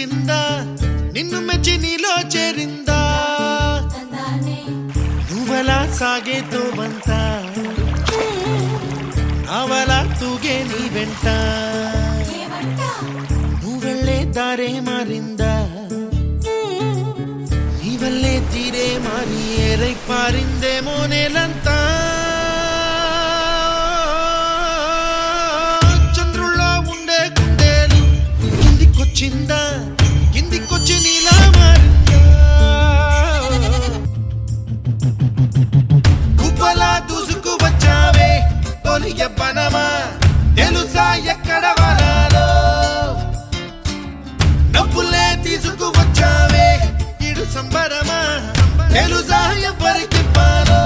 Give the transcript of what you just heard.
వచ్చిందా నిన్ను మెచ్చి నీలో చేరిందా నువ్వలా సాగేతో బంత అవలా తూగే నీ వెంట నువ్వెళ్ళే దారే మారిందా నీ వల్లే తీరే మారి ఏరై పారిందేమో నేలంతా చంద్రుల్లో ఉండే గుండెలు కిందికొచ్చిందా కిందికొచ్చి నీలా మారిందా కుప్పలా దూసుకు వచ్చావే తొలి యవ్వనమా తెలుసా ఎక్కడ వరాలో నవ్వులే తీసుకు వచ్చావే ఇడు సంబరమా తెలుసా ఎవరికి పాలో